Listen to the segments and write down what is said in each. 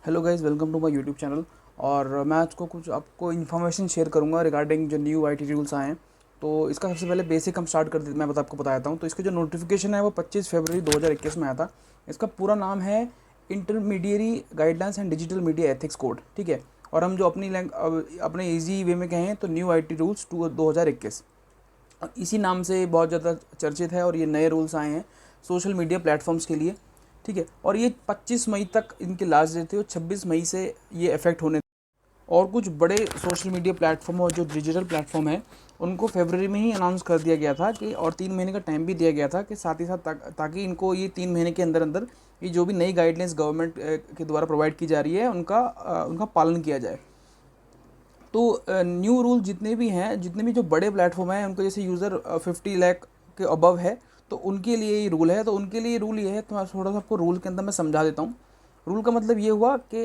Hello guys, welcome to my YouTube channel. और मैं आज को कुछ आपको इन्फॉर्मेशन शेयर करूंगा रिगार्डिंग जो न्यू आईटी रूल्स आए हैं। तो इसका सबसे पहले बेसिक हम स्टार्ट कर देते, मैं आपको बता देता हूँ। तो इसका जो नोटिफिकेशन है वो 25 फरवरी 2021 में आया था। इसका पूरा नाम है intermediary guidelines and digital media ethics code, ठीक है। और हम जो अपने ईजी वे में कहें तो न्यू आई टी रूल्स 2021 इसी नाम से बहुत ज़्यादा चर्चित है। और ये नए रूल्स आए हैं सोशल मीडिया प्लेटफॉर्म्स के लिए, ठीक है। और ये 25 मई तक इनकी लास्ट डेट थी और 26 मई से ये इफेक्ट होने। और कुछ बड़े सोशल मीडिया प्लेटफॉर्म और जो डिजिटल प्लेटफॉर्म है उनको फरवरी में ही अनाउंस कर दिया गया था कि, और 3 महीने का टाइम भी दिया गया था कि साथ ही साथ ताकि इनको ये 3 महीने के अंदर अंदर ये जो भी नई गाइडलाइंस गवर्नमेंट के द्वारा प्रोवाइड की जा रही है उनका पालन किया जाए। तो न्यू रूल जितने भी हैं, जितने भी जो बड़े प्लेटफॉर्म हैं उनको, जैसे यूज़र 50 लाख के अबव है तो उनके लिए ये रूल है। तो उनके लिए रूल ये है, तो मैं थोड़ा सा आपको रूल के अंदर मैं समझा देता हूँ। रूल का मतलब ये हुआ कि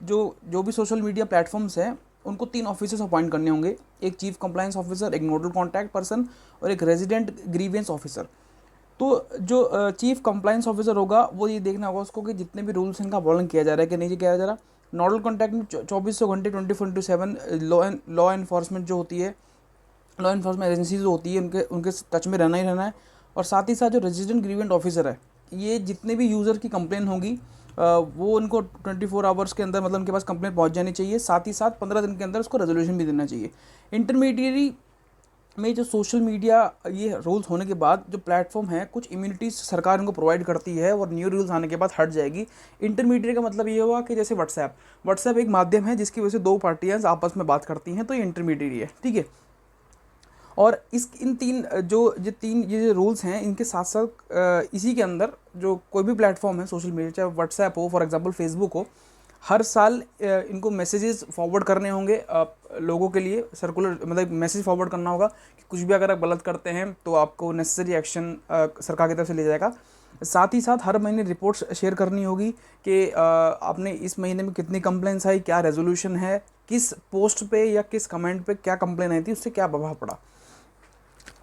जो जो भी सोशल मीडिया प्लेटफॉर्म्स हैं उनको 3 ऑफिसर्स अपॉइंट करने होंगे। एक चीफ कंप्लाइंस ऑफिसर, एक नोडल कॉन्टैक्ट पर्सन और एक रेजिडेंट ग्रीवेंस ऑफिसर। तो जो चीफ कंप्लाइंस ऑफिसर होगा वो ये देखना होगा उसको कि जितने भी रूल्स इनका पालन किया जा रहा है कि नहीं किया जा रहा। नोडल कॉन्टैक्ट में 2400 घंटे 24/7 लॉ एनफोर्समेंट जो होती है, लॉ एनफोर्समेंट एजेंसीज जो होती है उनके उनके टच में रहना ही रहना है। और साथ ही साथ जो रेजिडेंट ग्रीवेंट ऑफिसर है, ये जितने भी यूज़र की कंप्लेन होगी वो उनको 24 आवर्स के अंदर, मतलब उनके पास कंप्लेन पहुंच जानी चाहिए। साथ ही साथ 15 दिन के अंदर उसको रेजोल्यूशन भी देना चाहिए। इंटरमीडिएरी में जो सोशल मीडिया ये रूल्स होने के बाद जो प्लेटफॉर्म है, कुछ इम्यूनिटीज सरकार इनको प्रोवाइड करती है और न्यू रूल्स आने के बाद हट जाएगी। इंटरमीडिएट का मतलब ये हुआ कि जैसे व्हाट्सएप एक माध्यम है जिसकी वजह से दो पार्टियां आपस में बात करती हैं, तो ये इंटरमीडिएट है, ठीक है। और इस इन तीन ये रूल्स हैं, इनके साथ साथ इसी के अंदर जो कोई भी प्लेटफॉर्म है सोशल मीडिया, चाहे व्हाट्सएप हो, फॉर एग्जांपल फेसबुक हो, हर साल इनको मैसेजेस फॉरवर्ड करने होंगे लोगों के लिए। सर्कुलर मतलब मैसेज फॉरवर्ड करना होगा कि कुछ भी अगर आप गलत करते हैं तो आपको नेसेसरी एक्शन सरकार की तरफ से लिया जाएगा। साथ ही साथ हर महीने रिपोर्ट्स शेयर करनी होगी कि आपने इस महीने में कितनी कंप्लेंट्स आई, क्या रेजोल्यूशन है, किस पोस्ट पे या किस कमेंट पे क्या कंप्लेन आई थी, उससे क्या प्रभाव पड़ा।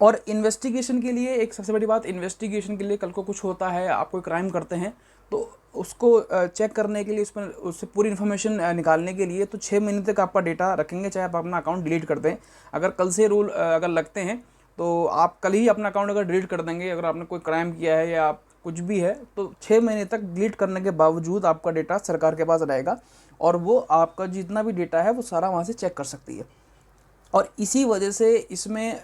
और इन्वेस्टिगेशन के लिए एक सबसे बड़ी बात, इन्वेस्टिगेशन के लिए कल को कुछ होता है, आप कोई क्राइम करते हैं तो उसको चेक करने के लिए, उसमें उससे पूरी इन्फॉर्मेशन निकालने के लिए तो 6 महीने तक आपका डेटा रखेंगे, चाहे आप अपना अकाउंट डिलीट कर दें। अगर कल से रूल अगर लगते हैं तो आप कल ही अपना अकाउंट अगर डिलीट कर देंगे, अगर आपने कोई क्राइम किया है या आप कुछ भी है, तो 6 महीने तक डिलीट करने के बावजूद आपका डेटा सरकार के पास रहेगा और वो आपका जितना भी डेटा है वो सारा वहाँ से चेक कर सकती है। और इसी वजह से इसमें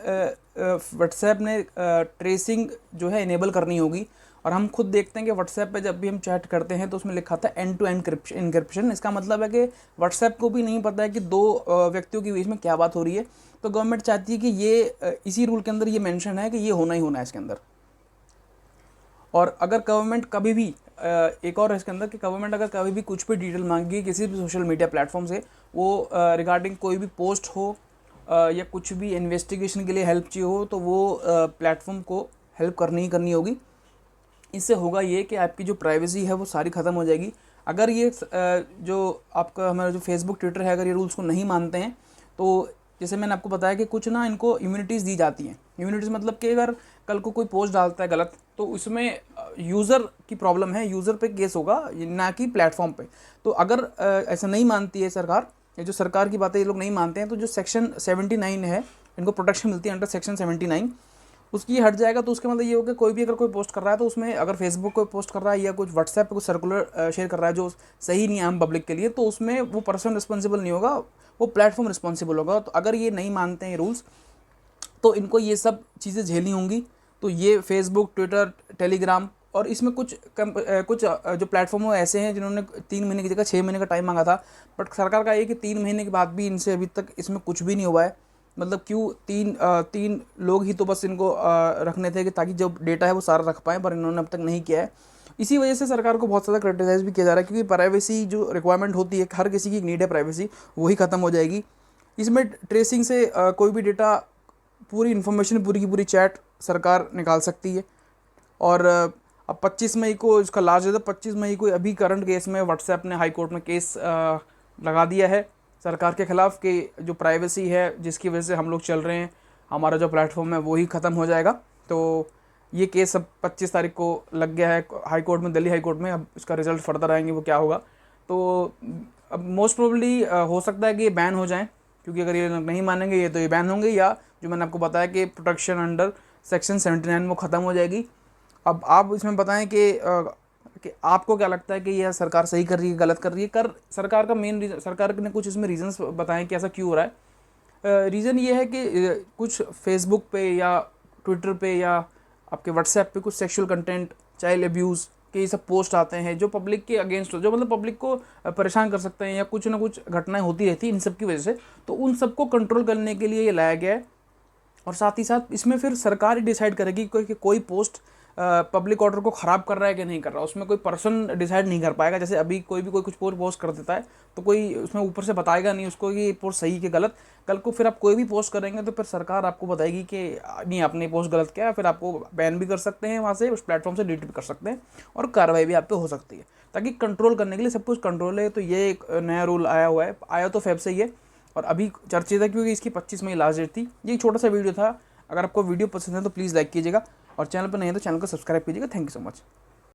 व्हाट्सएप ने ट्रेसिंग जो है इनेबल करनी होगी। और हम खुद देखते हैं कि व्हाट्सएप पे जब भी हम चैट करते हैं तो उसमें लिखा था एंड टू एंड इनक्रिप्शन। इसका मतलब है कि व्हाट्सएप को भी नहीं पता है कि दो व्यक्तियों के बीच में क्या बात हो रही है। तो गवर्नमेंट चाहती है कि ये इसी रूल के अंदर ये मेंशन है कि ये होना ही होना है इसके अंदर। और अगर गवर्नमेंट कभी भी एक और है इसके अंदर कि गवर्नमेंट अगर कभी भी कुछ भी डिटेल मांगी किसी भी सोशल मीडिया प्लेटफॉर्म से, वो रिगार्डिंग कोई भी पोस्ट हो या कुछ भी इन्वेस्टिगेशन के लिए हेल्प चाहिए हो, तो वो प्लेटफॉर्म को हेल्प करनी ही करनी होगी। इससे होगा ये कि आपकी जो प्राइवेसी है वो सारी ख़त्म हो जाएगी। अगर ये जो आपका हमारा जो फेसबुक ट्विटर है, अगर ये रूल्स को नहीं मानते हैं तो जैसे मैंने आपको बताया कि कुछ ना इनको इम्यूनिटीज़ दी जाती हैं। इम्यूनिटीज़ मतलब कि अगर कल को कोई पोस्ट डालता है गलत तो उसमें यूज़र की प्रॉब्लम है, यूज़र पे केस होगा ना कि प्लेटफॉर्म पे। तो अगर ऐसा नहीं मानती है सरकार, ये जो सरकार की बातें ये लोग नहीं मानते हैं, तो जो सेक्शन 79 है, इनको प्रोटेक्शन मिलती है अंडर सेक्शन 79, उसकी हट जाएगा। तो उसके मतलब ये होगा कोई भी अगर कोई पोस्ट कर रहा है तो उसमें, अगर फेसबुक को पोस्ट कर रहा है या कुछ व्हाट्सएप पे कुछ सर्कुलर शेयर कर रहा है जो सही नहीं है आम पब्लिक के लिए, तो उसमें वो पर्सन रिस्पॉन्सिबल नहीं होगा, वो प्लेटफॉर्म रिस्पॉन्सिबल होगा। तो अगर ये नहीं मानते हैं रूल्स तो इनको ये सब चीज़ें झेलनी होंगी। तो ये फेसबुक, ट्विटर, टेलीग्राम, और इसमें कुछ जो प्लेटफॉर्म ऐसे हैं जिन्होंने 3 महीने की जगह 6 महीने का टाइम मांगा था। बट सरकार का ये कि 3 महीने के बाद भी इनसे अभी तक इसमें कुछ भी नहीं हुआ है। मतलब क्यों, तीन लोग ही तो बस इनको रखने थे कि ताकि जो डेटा है वो सारा रख पाएँ, पर इन्होंने अब तक नहीं किया है। इसी वजह से सरकार को बहुत ज़्यादा क्रिटिसाइज़ भी किया जा रहा है, क्योंकि प्राइवेसी जो रिक्वायरमेंट होती है, हर किसी की नीड है प्राइवेसी, वही ख़त्म हो जाएगी। इसमें ट्रेसिंग से कोई भी डेटा, पूरी इन्फॉर्मेशन, पूरी की पूरी चैट सरकार निकाल सकती है। और अब 25 मई को इसका लास्ट डेट है। 25 मई को अभी करंट केस में व्हाट्सएप ने हाई कोर्ट में केस लगा दिया है सरकार के खिलाफ कि जो प्राइवेसी है जिसकी वजह से हम लोग चल रहे हैं, हमारा जो प्लेटफॉर्म है वो ही ख़त्म हो जाएगा। तो ये केस अब 25 तारीख को लग गया है हाई कोर्ट में, दिल्ली हाई कोर्ट में। अब इसका रिजल्ट फर्दर आएंगे वो क्या होगा। तो अब मोस्ट प्रोबेबली हो सकता है कि ये बैन हो जाएं, क्योंकि अगर ये नहीं मानेंगे ये तो ये बैन होंगे, या जो मैंने आपको बताया कि प्रोटेक्शन अंडर सेक्शन 79 वो ख़त्म हो जाएगी। अब आप इसमें बताएं कि आपको क्या लगता है कि यह सरकार सही कर रही है, गलत कर रही है। सरकार का मेन रीज़न, सरकार ने कुछ इसमें रीजंस बताएं कि ऐसा क्यों हो रहा है। रीज़न ये है कि कुछ फेसबुक पे या ट्विटर पे या आपके व्हाट्सएप पे कुछ सेक्सुअल कंटेंट, चाइल्ड अब्यूज़ के ये सब पोस्ट आते हैं जो पब्लिक के अगेंस्ट हो, जो मतलब पब्लिक को परेशान कर सकते हैं, या कुछ ना कुछ घटनाएं होती रहती हैं इन सब की वजह से। तो उन सबको कंट्रोल करने के लिए ये लाया गया है। और साथ ही साथ इसमें फिर सरकार ही डिसाइड करेगी कि कोई पोस्ट पब्लिक ऑर्डर को ख़राब कर रहा है कि नहीं कर रहा। उसमें कोई पर्सन डिसाइड नहीं कर पाएगा। जैसे अभी कोई भी कोई कुछ पोस्ट कर देता है तो कोई उसमें ऊपर से बताएगा नहीं उसको कि ये पोस्ट सही कि गलत। कल को फिर आप कोई भी पोस्ट करेंगे तो फिर सरकार आपको बताएगी कि नहीं, आपने पोस्ट गलत किया, फिर आपको बैन भी कर सकते हैं वहाँ से, उस प्लेटफॉर्म से डिलीट भी कर सकते हैं, और कार्रवाई भी आप पे हो सकती है। ताकि कंट्रोल करने के लिए सब कुछ कंट्रोल है। तो ये एक नया रूल आया हुआ है, आया तो फेब से ही है, और अभी चर्चित है क्योंकि इसकी 25 मई लास्ट डेट थी। ये एक छोटा सा वीडियो था। अगर आपको वीडियो पसंद है तो प्लीज़ लाइक कीजिएगा, और चैनल पर नहीं है तो चैनल को सब्सक्राइब कीजिएगा। Thank you so much.